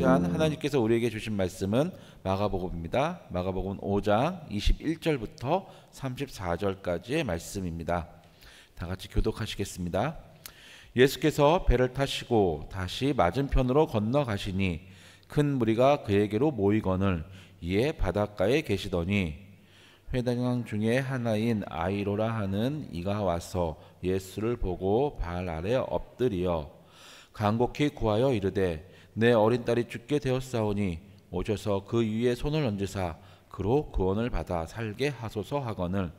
시간 하나님께서 우리에게 주신 말씀은 마가복음입니다. 마가복음 5장 21절부터 34절까지의 말씀입니다. 다 같이 교독하시겠습니다. 예수께서 배를 타시고 다시 맞은편으로 건너가시니 큰 무리가 그에게로 모이거늘 이에 바닷가에 계시더니 회당 중에 하나인 아이로라 하는 이가 와서 예수를 보고 발 아래 엎드리어 간곡히 구하여 이르되 내 어린 딸이 죽게 되었사오니 오셔서 그 위에 손을 얹으사 그로 구원을 받아 살게 하소서 하거늘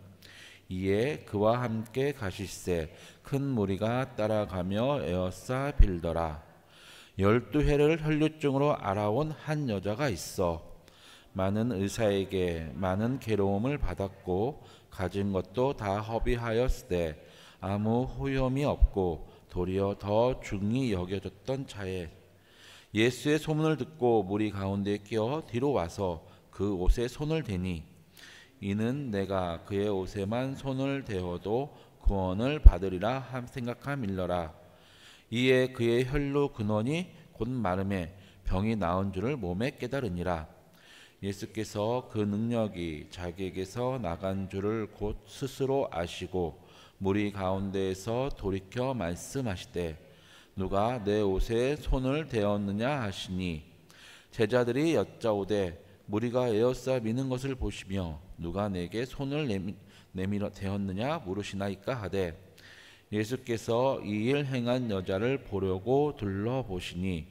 이에 그와 함께 가실새 큰 무리가 따라가며 에워싸 빌더라. 12해를 혈류증으로 알아온 한 여자가 있어 많은 의사에게 많은 괴로움을 받았고 가진 것도 다 허비하였으되 아무 호염이 없고 도리어 더 중히 여겨졌던 자에 예수의 소문을 듣고 무리 가운데 끼어 뒤로 와서 그 옷에 손을 대니 이는 내가 그의 옷에만 손을 대어도 구원을 받으리라 생각함일러라. 이에 그의 혈로 근원이 곧 마름에 병이 나은 줄을 몸에 깨달으니라. 예수께서 그 능력이 자기에게서 나간 줄을 곧 스스로 아시고 무리 가운데에서 돌이켜 말씀하시되 누가 내 옷에 손을 대었느냐 하시니 제자들이 여짜오되 무리가 에워싸 미는 것을 보시며 누가 내게 손을 내밀어 대었느냐 물으시나이까 하되 예수께서 이 일 행한 여자를 보려고 둘러보시니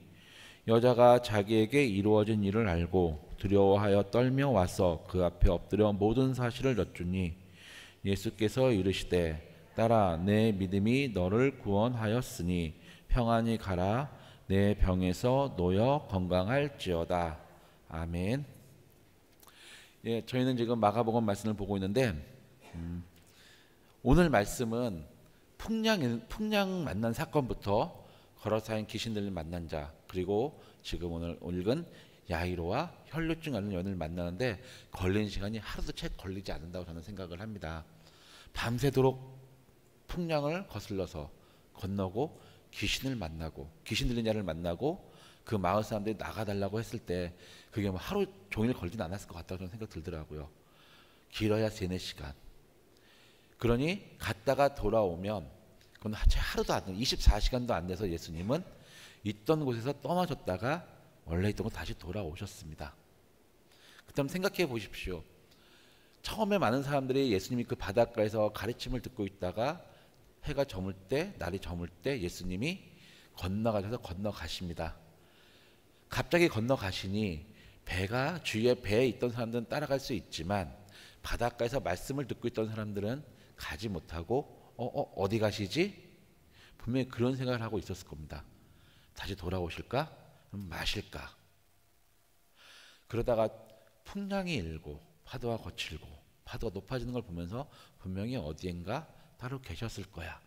여자가 자기에게 이루어진 일을 알고 두려워하여 떨며 와서 그 앞에 엎드려 모든 사실을 여쭈니 예수께서 이르시되 딸아 내 믿음이 너를 구원하였으니 평안히 가라 내 병에서 놓여 건강할지어다. 아멘. 예, 저희는 지금 마가복음 말씀을 보고 있는데 오늘 말씀은 풍랑 만난 사건부터 걸어사인 귀신들을 만난 자 그리고 지금 오늘 읽은 야이로와 혈류증 앓는 여인을 만나는데 걸린 시간이 하루도 채 걸리지 않는다고 저는 생각을 합니다. 밤새도록 풍랑을 거슬러서 건너고 귀신을 만나고 귀신 들린 자를 만나고 그 마을 사람들이 나가달라고 했을 때 그게 뭐 하루 종일 걸리진 않았을 것 같다고 저는 생각 들더라고요. 길어야 3-4시간. 그러니 갔다가 돌아오면 그건 채 하루도 안 돼, 24시간도 안 돼서 예수님은 있던 곳에서 떠나셨다가 원래 있던 곳 다시 돌아오셨습니다. 그다음 생각해 보십시오. 처음에 많은 사람들이 예수님이 그 바닷가에서 가르침을 듣고 있다가 해가 저물 때, 날이 저물 때 예수님이 건너가셔서 건너가십니다. 갑자기 건너가시니 배가 주위에 배에 있던 사람들은 따라갈 수 있지만 바닷가에서 말씀을 듣고 있던 사람들은 가지 못하고 어디 가시지? 분명히 그런 생각을 하고 있었을 겁니다. 다시 돌아오실까? 마실까? 그러다가 풍랑이 일고 파도가 거칠고 파도가 높아지는 걸 보면서 분명히 어디엔가 따로 계셨을 거야.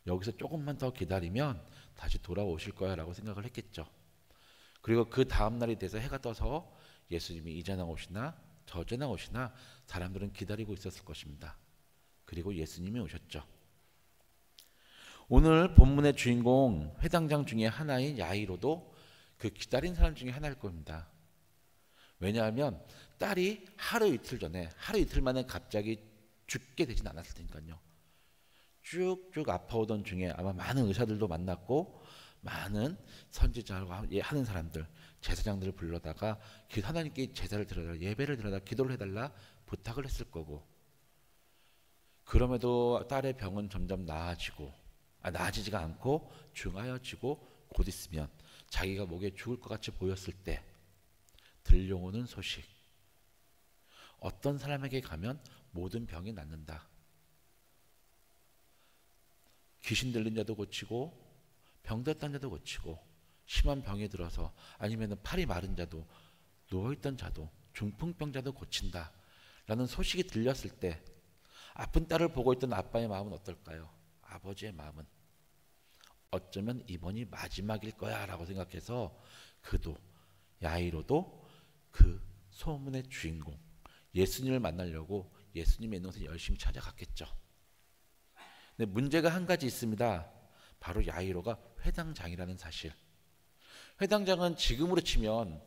여기서 조금만 더 기다리면 다시 돌아오실 거야 라고 생각을 했겠죠. 그리고 그 다음 날이 돼서 해가 떠서 예수님이 이제 나오시나 저제 나오시나 사람들은 기다리고 있었을 것입니다. 그리고 예수님이 오셨죠. 오늘 본문의 주인공 회당장 중에 하나인 야이로도 그 기다린 사람 중에 하나일 겁니다. 왜냐하면 딸이 하루 이틀 만에 갑자기 죽게 되진 않았을 테니까요. 쭉쭉 아파오던 중에 아마 많은 의사들도 만났고 많은 선지자라고 하는 사람들, 제사장들을 불러다가 하나님께 제사를 드려달라, 예배를 드려달라, 기도를 해달라 부탁을 했을 거고 그럼에도 딸의 병은 점점 나아지지가 않고 중하여지고 곧 있으면 자기가 목에 죽을 것 같이 보였을 때 들려오는 소식 어떤 사람에게 가면 모든 병이 낫는다. 귀신 들린 자도 고치고 병들었던 자도 고치고 심한 병이 들어서 아니면 팔이 마른 자도 누워있던 자도 중풍병자도 고친다 라는 소식이 들렸을 때 아픈 딸을 보고 있던 아빠의 마음은 어떨까요? 아버지의 마음은 어쩌면 이번이 마지막일 거야 라고 생각해서 야이로도 그 소문의 주인공 예수님을 만나려고 예수님의 있는 곳에 열심히 찾아갔겠죠. 근데 문제가 한 가지 있습니다. 바로 야이로가 회당장이라는 사실. 회당장은 지금으로 치면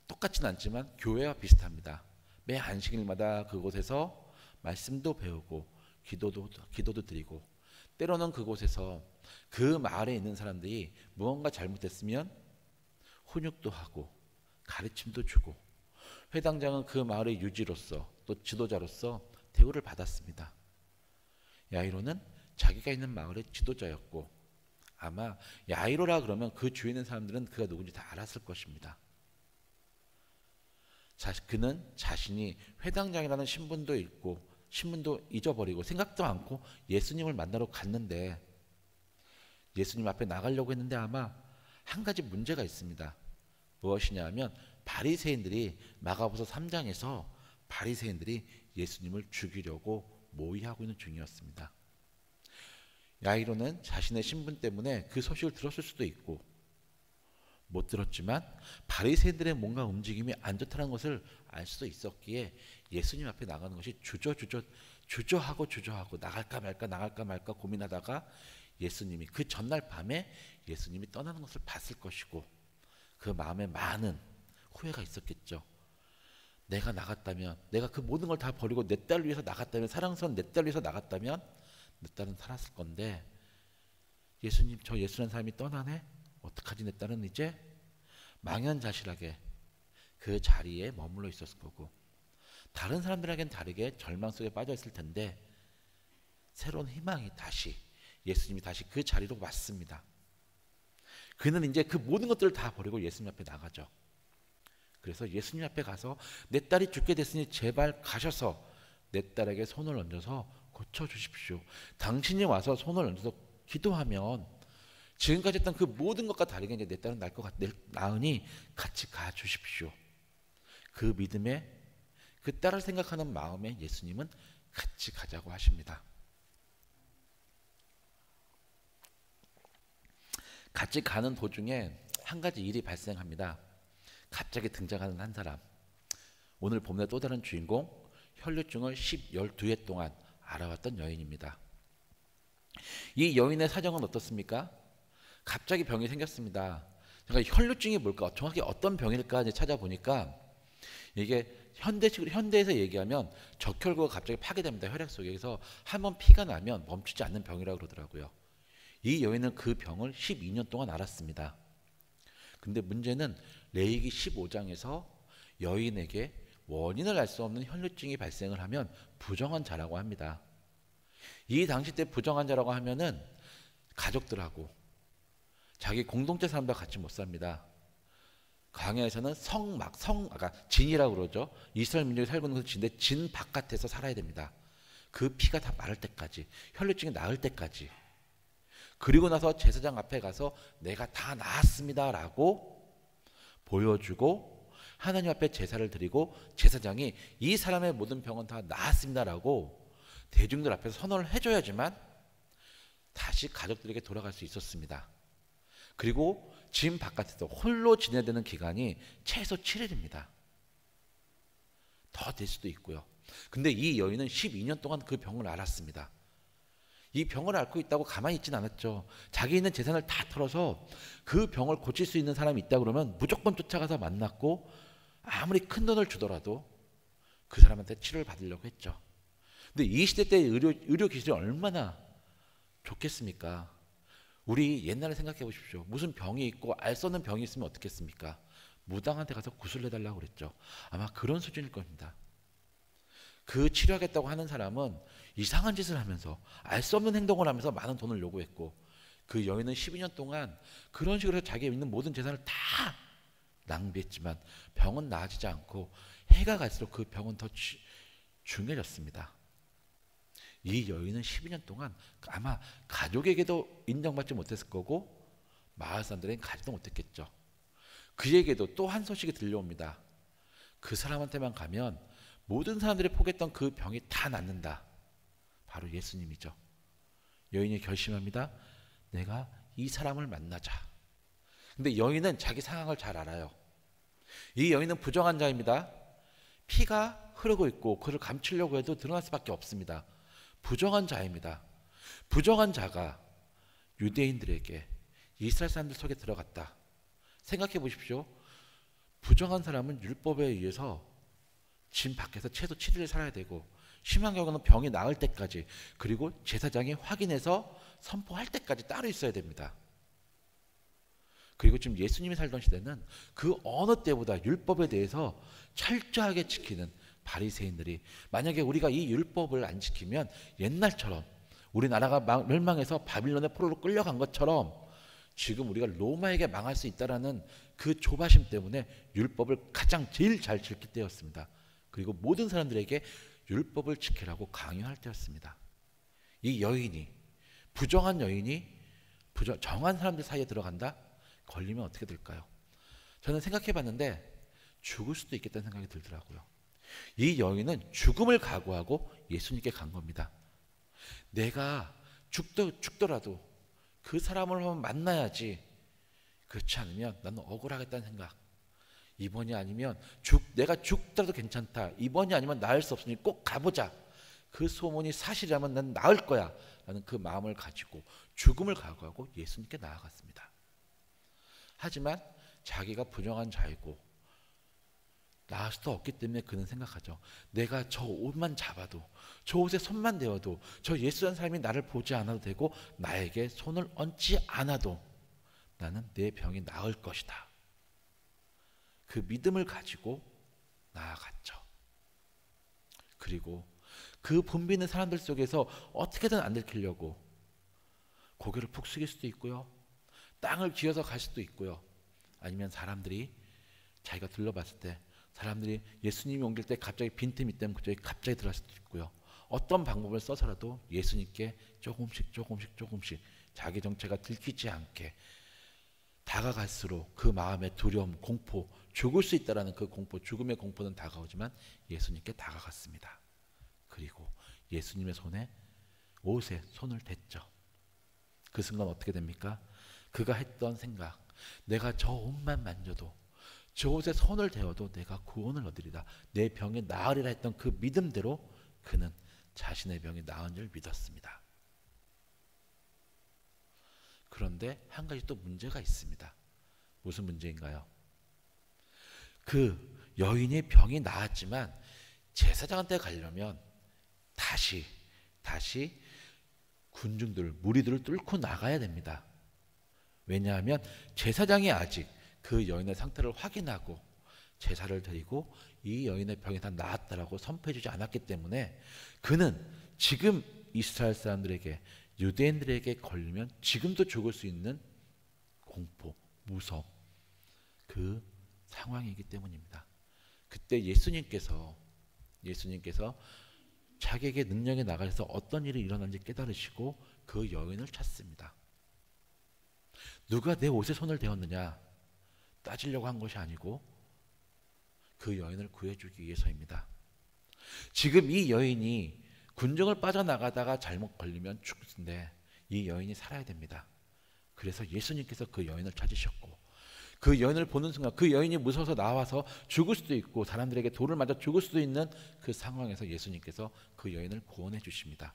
똑같진 않지만 교회와 비슷합니다. 매 안식일마다 그곳에서 말씀도 배우고 기도도 드리고, 때로는 그곳에서 그 마을에 있는 사람들이 무언가 잘못됐으면 훈육도 하고 가르침도 주고, 회당장은 그 마을의 유지로서 또 지도자로서 대우를 받았습니다. 야이로는 자기가 있는 마을의 지도자였고, 아마 야이로라 그러면 그 주위에 있는 사람들은 그가 누군지 다 알았을 것입니다. 그는 자신이 회당장이라는 신분도 잊어버리고 생각도 않고 예수님을 만나러 갔는데, 예수님 앞에 나가려고 했는데 아마 한 가지 문제가 있습니다. 무엇이냐 하면 바리새인들이 마가복음 3장에서 바리새인들이 예수님을 죽이려고 모의하고 있는 중이었습니다. 야이로는 자신의 신분 때문에 그 소식을 들었을 수도 있고 못 들었지만 바리새인들의 뭔가 움직임이 안 좋다는 것을 알 수도 있었기에 예수님 앞에 나가는 것이 주저하고 나갈까 말까 고민하다가 예수님이 그 전날 밤에 예수님이 떠나는 것을 봤을 것이고, 그 마음에 많은 후회가 있었겠죠. 내가 나갔다면, 내가 그 모든 걸 다 버리고 내 딸을 위해서 나갔다면, 사랑스러운 내 딸을 위해서 나갔다면 내 딸은 살았을 건데, 예수님, 저 예수라는 사람이 떠나네? 어떡하지? 내 딸은 이제 망연자실하게 그 자리에 머물러 있었을 거고, 다른 사람들에겐 다르게 절망 속에 빠져 있을 텐데, 새로운 희망이 예수님이 다시 그 자리로 왔습니다. 그는 이제 그 모든 것들을 다 버리고 예수님 앞에 나가죠. 그래서 예수님 앞에 가서 내 딸이 죽게 됐으니 제발 가셔서 내 딸에게 손을 얹어서 고쳐주십시오. 당신이 와서 손을 얹어서 기도하면 지금까지 했던 그 모든 것과 다르게 이제 내 딸은 나으니 같이 가주십시오. 그 믿음에, 그 딸을 생각하는 마음에 예수님은 같이 가자고 하십니다. 같이 가는 도중에 한 가지 일이 발생합니다. 갑자기 등장하는 한 사람, 오늘 본문의 또 다른 주인공, 혈류증을 12회 동안 알아왔던 여인입니다. 이 여인의 사정은 어떻습니까? 갑자기 병이 생겼습니다. 제가 혈류증이 뭘까, 정확히 어떤 병일까 이제 찾아보니까, 이게 현대에서 얘기하면 적혈구가 갑자기 파괴됩니다. 혈액 속에서 한번 피가 나면 멈추지 않는 병이라고 그러더라고요. 이 여인은 그 병을 12년 동안 앓았습니다. 근데 문제는 레위기 15장에서 여인에게 원인을 알 수 없는 혈류증이 발생을 하면 부정한 자라고 합니다. 이 당시 때 부정한 자라고 하면은 가족들하고 자기 공동체 사람들과 같이 못 삽니다. 광야에서는 아까 진이라고 그러죠. 이스라엘 민족이 살고 있는 진인데 진 바깥에서 살아야 됩니다. 그 피가 다 마를 때까지, 혈류증이 나을 때까지. 그리고 나서 제사장 앞에 가서 내가 다 나았습니다 라고 보여주고 하나님 앞에 제사를 드리고, 제사장이 이 사람의 모든 병은 다 나았습니다 라고 대중들 앞에서 선언을 해줘야지만 다시 가족들에게 돌아갈 수 있었습니다. 그리고 진 바깥에서 홀로 지내야 되는 기간이 최소 7일입니다. 더 될 수도 있고요. 근데 이 여인은 12년 동안 그 병을 앓았습니다. 이 병을 앓고 있다고 가만히 있진 않았죠. 자기 있는 재산을 다 털어서 그 병을 고칠 수 있는 사람이 있다 그러면 무조건 쫓아가서 만났고, 아무리 큰 돈을 주더라도 그 사람한테 치료를 받으려고 했죠. 근데 이 시대 때 의료 기술이 얼마나 좋겠습니까? 우리 옛날에 생각해 보십시오. 무슨 병이 있고 알 수 없는 병이 있으면 어떻겠습니까? 무당한테 가서 구슬내달라고 그랬죠. 아마 그런 수준일 겁니다. 그 치료하겠다고 하는 사람은 이상한 짓을 하면서 알 수 없는 행동을 하면서 많은 돈을 요구했고, 그 여인은 12년 동안 그런 식으로 자기의 있는 모든 재산을 다 낭비했지만 병은 나아지지 않고 해가 갈수록 그 병은 더 중해졌습니다. 이 여인은 12년 동안 아마 가족에게도 인정받지 못했을 거고 마을 사람들에겐 가지도 못했겠죠. 그에게도 또 한 소식이 들려옵니다. 그 사람한테만 가면 모든 사람들이 포기했던 그 병이 다 낫는다. 바로 예수님이죠. 여인이 결심합니다. 내가 이 사람을 만나자. 근데 여인은 자기 상황을 잘 알아요. 이 여인은 부정한 자입니다. 피가 흐르고 있고 그를 감추려고 해도 드러날 수밖에 없습니다. 부정한 자입니다. 부정한 자가 유대인들에게 이스라엘 사람들 속에 들어갔다. 생각해 보십시오. 부정한 사람은 율법에 의해서 집 밖에서 최소 7일을 살아야 되고, 심한 경우는 병이 나을 때까지, 그리고 제사장이 확인해서 선포할 때까지 따로 있어야 됩니다. 그리고 지금 예수님이 살던 시대는 그 어느 때보다 율법에 대해서 철저하게 지키는 바리새인들이, 만약에 우리가 이 율법을 안 지키면 옛날처럼 우리나라가 멸망해서 바빌론의 포로로 끌려간 것처럼 지금 우리가 로마에게 망할 수 있다라는 그 조바심 때문에 율법을 가장 제일 잘 지킬 때였습니다. 그리고 모든 사람들에게 율법을 지키라고 강요할 때였습니다. 이 여인이, 부정한 여인이 정한 사람들 사이에 들어간다? 걸리면 어떻게 될까요? 저는 생각해 봤는데 죽을 수도 있겠다는 생각이 들더라고요. 이 여인은 죽음을 각오하고 예수님께 간 겁니다. 내가 죽더라도 그 사람을 한번 만나야지, 그렇지 않으면 나는 억울하겠다는 생각, 이번이 아니면 내가 죽더라도 괜찮다, 이번이 아니면 나을 수 없으니 꼭 가보자, 그 소문이 사실이라면 난 나을 거야 라는 그 마음을 가지고 죽음을 각오하고 예수님께 나아갔습니다. 하지만 자기가 부정한 자이고 나을 수도 없기 때문에 그는 생각하죠. 내가 저 옷만 잡아도, 저 옷에 손만 대어도, 저 예수라는 사람이 나를 보지 않아도 되고 나에게 손을 얹지 않아도 나는 내 병이 나을 것이다. 그 믿음을 가지고 나아갔죠. 그리고 그 붐비는 사람들 속에서 어떻게든 안 들키려고 고개를 푹 숙일 수도 있고요, 땅을 기어서 갈 수도 있고요, 아니면 사람들이 자기가 둘러봤을 때 사람들이 예수님이 옮길 때 갑자기 빈틈이 때문에 그쪽에 갑자기 들어갈 수도 있고요, 어떤 방법을 써서라도 예수님께 조금씩 자기 정체가 들키지 않게 다가갈수록 그 마음의 두려움, 공포, 죽을 수 있다라는 그 공포, 죽음의 공포는 다가오지만 예수님께 다가갔습니다. 그리고 예수님의 옷에 손을 댔죠. 그 순간 어떻게 됩니까? 그가 했던 생각, 내가 저 옷만 만져도, 저 옷에 손을 대어도 내가 구원을 얻으리라, 내 병이 나으리라 했던 그 믿음대로 그는 자신의 병이 나은 줄 믿었습니다. 그런데 한 가지 또 문제가 있습니다. 무슨 문제인가요? 그 여인의 병이 나았지만 제사장한테 가려면 다시 군중들, 무리들을 뚫고 나가야 됩니다. 왜냐하면 제사장이 아직 그 여인의 상태를 확인하고 제사를 드리고 이 여인의 병이 다 나았다라고 선포해주지 않았기 때문에 그는 지금 이스라엘 사람들에게, 유대인들에게 걸리면 지금도 죽을 수 있는 공포, 무서움, 그 상황이기 때문입니다. 그때 예수님께서 자기에게 능력이 나가셔서 어떤 일이 일어난지 깨달으시고 그 여인을 찾습니다. 누가 내 옷에 손을 대었느냐 따지려고 한 것이 아니고 그 여인을 구해주기 위해서입니다. 지금 이 여인이 군중을 빠져나가다가 잘못 걸리면 죽는데 이 여인이 살아야 됩니다. 그래서 예수님께서 그 여인을 찾으셨고, 그 여인을 보는 순간 그 여인이 무서워서 나와서 죽을 수도 있고 사람들에게 돌을 맞아 죽을 수도 있는 그 상황에서 예수님께서 그 여인을 구원해 주십니다.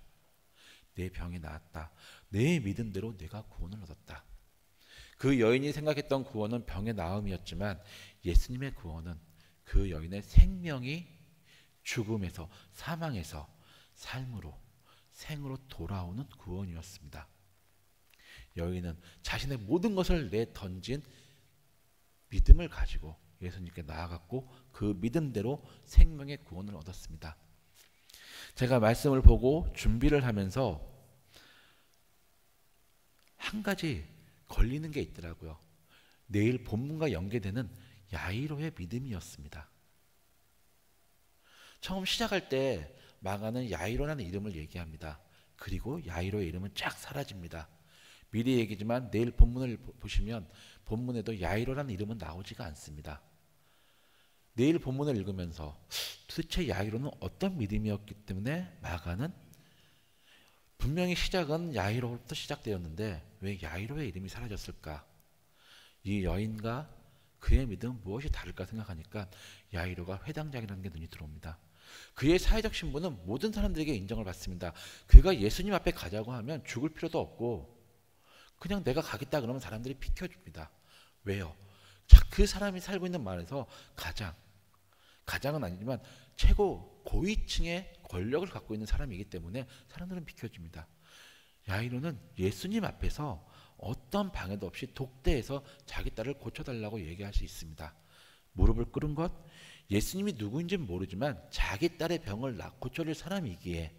내 병이 나았다, 내 믿음대로 내가 구원을 얻었다. 그 여인이 생각했던 구원은 병의 나음이었지만 예수님의 구원은 그 여인의 생명이 죽음에서, 사망에서 삶으로, 생으로 돌아오는 구원이었습니다. 여인은 자신의 모든 것을 내던진 믿음을 가지고 예수님께 나아갔고 그 믿음대로 생명의 구원을 얻었습니다. 제가 말씀을 보고 준비를 하면서 한 가지 걸리는 게 있더라고요. 내일 본문과 연계되는 야이로의 믿음이었습니다. 처음 시작할 때 마가는 야이로라는 이름을 얘기합니다. 그리고 야이로의 이름은 쫙 사라집니다. 미리 얘기지만 내일 본문을 보시면 본문에도 야이로라는 이름은 나오지가 않습니다. 내일 본문을 읽으면서 도대체 야이로는 어떤 믿음이었기 때문에 마가는 분명히 시작은 야이로부터 시작되었는데 왜 야이로의 이름이 사라졌을까? 이 여인과 그의 믿음은 무엇이 다를까 생각하니까 야이로가 회당장이라는 게 눈이 들어옵니다. 그의 사회적 신분은 모든 사람들에게 인정을 받습니다. 그가 예수님 앞에 가자고 하면 죽을 필요도 없고 그냥 내가 가겠다 그러면 사람들이 비켜줍니다. 왜요? 그 사람이 살고 있는 마을에서 가장은 아니지만 최고 고위층의 권력을 갖고 있는 사람이기 때문에 사람들은 비켜줍니다. 야이로는 예수님 앞에서 어떤 방해도 없이 독대해서 자기 딸을 고쳐달라고 얘기할 수 있습니다. 무릎을 꿇은 것, 예수님이 누구인지는 모르지만 자기 딸의 병을 고쳐줄 사람이기에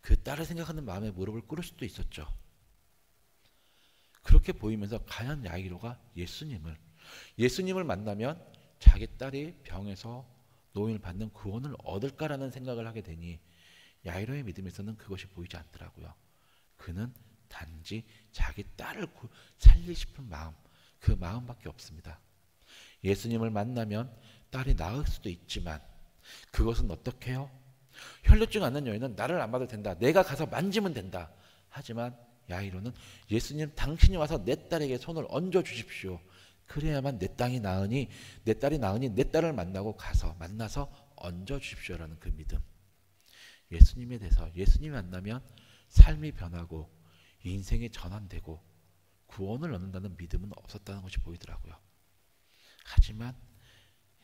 그 딸을 생각하는 마음에 무릎을 꿇을 수도 있었죠. 그렇게 보이면서 과연 야이로가 예수님을 만나면 자기 딸이 병에서 노인을 받는 구원을 얻을까라는 생각을 하게 되니 야이로의 믿음에서는 그것이 보이지 않더라고요. 그는 단지 자기 딸을 살리고 싶은 마음, 그 마음밖에 없습니다. 예수님을 만나면 딸이 나을 수도 있지만 그것은 어떻게 해요? 혈루증 앓는 여인은 나를 안 봐도 된다. 내가 가서 만지면 된다. 하지만 야이로는 예수님 당신이 와서 내 딸에게 손을 얹어 주십시오. 그래야만 내 딸이 나으니 내 딸을 만나서 얹어 주십시오라는 그 믿음. 예수님에 대해서 예수님이 만나면 삶이 변하고 인생이 전환되고 구원을 얻는다는 믿음은 없었다는 것이 보이더라고요. 하지만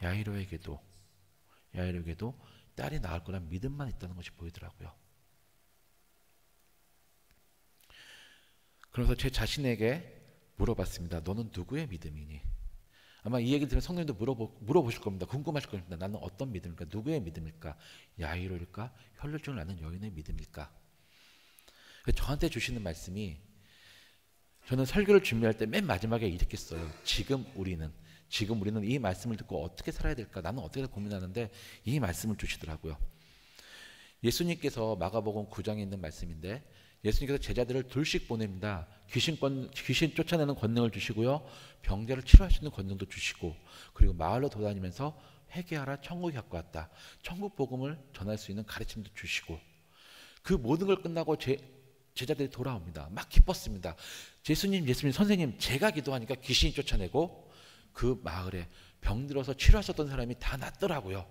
야이로에게도 딸이 나을 거란 믿음만 있다는 것이 보이더라고요. 그래서 제 자신에게 물어봤습니다. 너는 누구의 믿음이니? 아마 이 얘기를 들으면 성령님도 물어보실 겁니다. 궁금하실 겁니다. 나는 어떤 믿음일까? 누구의 믿음일까? 야이로일까? 혈루증을 앓는 여인의 믿음일까? 저한테 주시는 말씀이, 저는 설교를 준비할 때 맨 마지막에 이렇게 써요. 지금 우리는 이 말씀을 듣고 어떻게 살아야 될까? 나는 어떻게 고민하는데 이 말씀을 주시더라고요. 예수님께서 마가복음 9장에 있는 말씀인데 예수님께서 제자들을 둘씩 보냅니다. 귀신 쫓아내는 권능을 주시고요. 병자를 치료할 수 있는 권능도 주시고, 그리고 마을로 돌아다니면서 회개하라, 천국이 가까웠다. 천국 복음을 전할 수 있는 가르침도 주시고, 그 모든 걸 끝나고 제자들이 돌아옵니다. 막 기뻤습니다. 예수님 선생님, 제가 기도하니까 귀신이 쫓아내고 그 마을에 병들어서 치료하셨던 사람이 다 낫더라고요.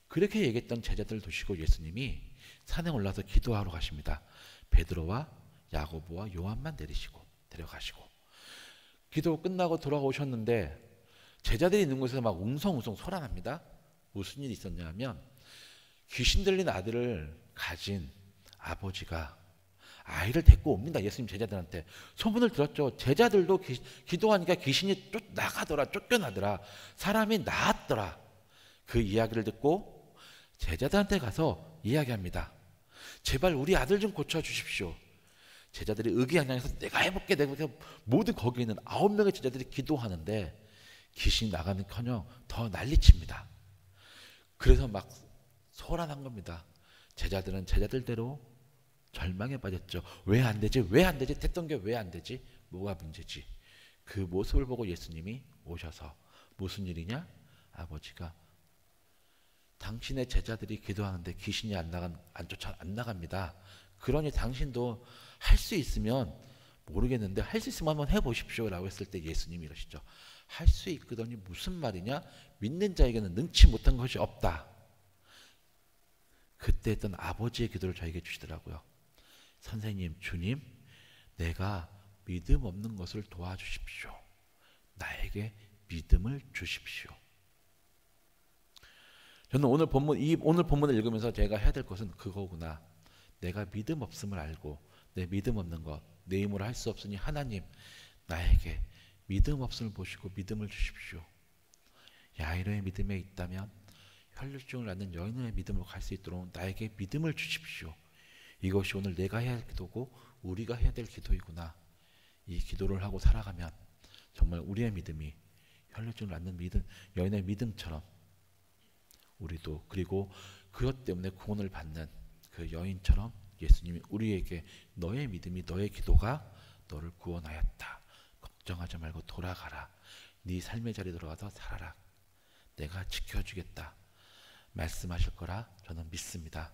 그렇게 얘기했던 제자들을 두시고 예수님이 산에 올라서 기도하러 가십니다. 베드로와 야고보와 요한만 데려가시고 기도 끝나고 돌아오셨는데 제자들이 있는 곳에서 막 웅성웅성 소란합니다. 무슨 일이 있었냐 하면 귀신 들린 아들을 가진 아버지가 아이를 데리고 옵니다. 예수님 제자들한테. 소문을 들었죠. 제자들도 기도하니까 귀신이 쫓겨나더라. 사람이 나았더라. 그 이야기를 듣고 제자들한테 가서 이야기합니다. 제발 우리 아들 좀 고쳐주십시오. 제자들이 의기양양해서 내가 해볼게. 모두 거기 있는 9명의 제자들이 기도하는데 귀신이 나가는커녕 더 난리칩니다. 그래서 막 소란한 겁니다. 제자들은 제자들대로 절망에 빠졌죠. 왜 안 되지? 됐던 게 왜 안 되지? 뭐가 문제지? 그 모습을 보고 예수님이 오셔서 무슨 일이냐? 아버지가 당신의 제자들이 기도하는데 귀신이 안 나갑니다. 그러니 당신도 할 수 있으면 모르겠는데 할 수 있으면 한번 해보십시오 라고 했을 때 예수님이 이러시죠. 할 수 있거든요. 무슨 말이냐? 믿는 자에게는 능치 못한 것이 없다. 그때 했던 아버지의 기도를 저에게 주시더라고요. 선생님, 주님, 내가 믿음 없는 것을 도와주십시오. 나에게 믿음을 주십시오. 저는 오늘 본문을 읽으면서 제가 해야 될 것은 그거구나. 내가 믿음 없음을 알고 내 믿음 없는 것, 내 힘으로 할 수 없으니 하나님, 나에게 믿음 없음을 보시고 믿음을 주십시오. 야이로의 믿음에 있다면 혈루증을 앓는 여인의 믿음으로 갈 수 있도록 나에게 믿음을 주십시오. 이것이 오늘 내가 해야 할 기도고 우리가 해야 될 기도이구나. 이 기도를 하고 살아가면 정말 우리의 믿음이 혈루증을 앓는 여인의 믿음처럼 우리도, 그리고 그것 때문에 구원을 받는 그 여인처럼 예수님이 우리에게 너의 믿음이, 너의 기도가 너를 구원하였다. 걱정하지 말고 돌아가라. 네 삶의 자리에 들어가서 살아라. 내가 지켜주겠다. 말씀하실 거라 저는 믿습니다.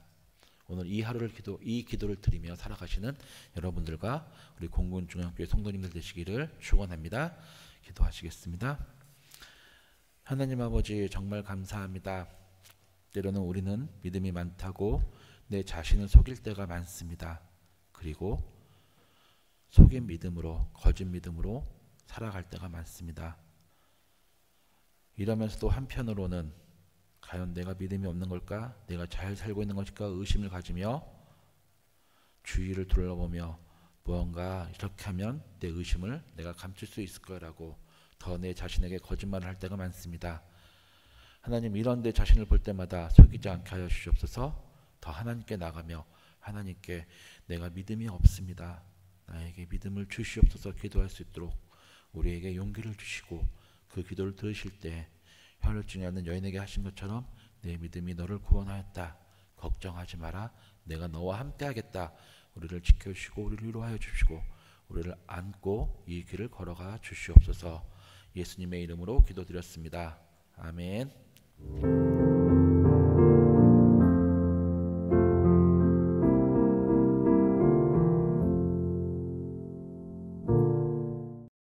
오늘 이 하루를 이 기도를 드리며 살아가시는 여러분들과 우리 공군중앙교회 성도님들 되시기를 축원합니다. 기도하시겠습니다. 하나님 아버지, 정말 감사합니다. 때로는 우리는 믿음이 많다고 내 자신을 속일 때가 많습니다. 그리고 속인 믿음으로, 거짓 믿음으로 살아갈 때가 많습니다. 이러면서도 한편으로는 과연 내가 믿음이 없는 걸까? 내가 잘 살고 있는 것일까? 의심을 가지며 주위를 둘러보며 무언가 이렇게 하면 내 의심을 내가 감출 수 있을 거라고 더 내 자신에게 거짓말을 할 때가 많습니다. 하나님, 이런 내 자신을 볼 때마다 속이지 않게 하여 주시옵소서. 더 하나님께 나가며 하나님께 내가 믿음이 없습니다, 나에게 믿음을 주시옵소서 기도할 수 있도록 우리에게 용기를 주시고, 그 기도를 들으실 때 혈루증이 있는 여인에게 하신 것처럼 내 믿음이 너를 구원하였다, 걱정하지 마라, 내가 너와 함께 하겠다, 우리를 지켜주시고 우리를 위로하여 주시고 우리를 안고 이 길을 걸어가 주시옵소서. 예수님의 이름으로 기도드렸습니다. 아멘.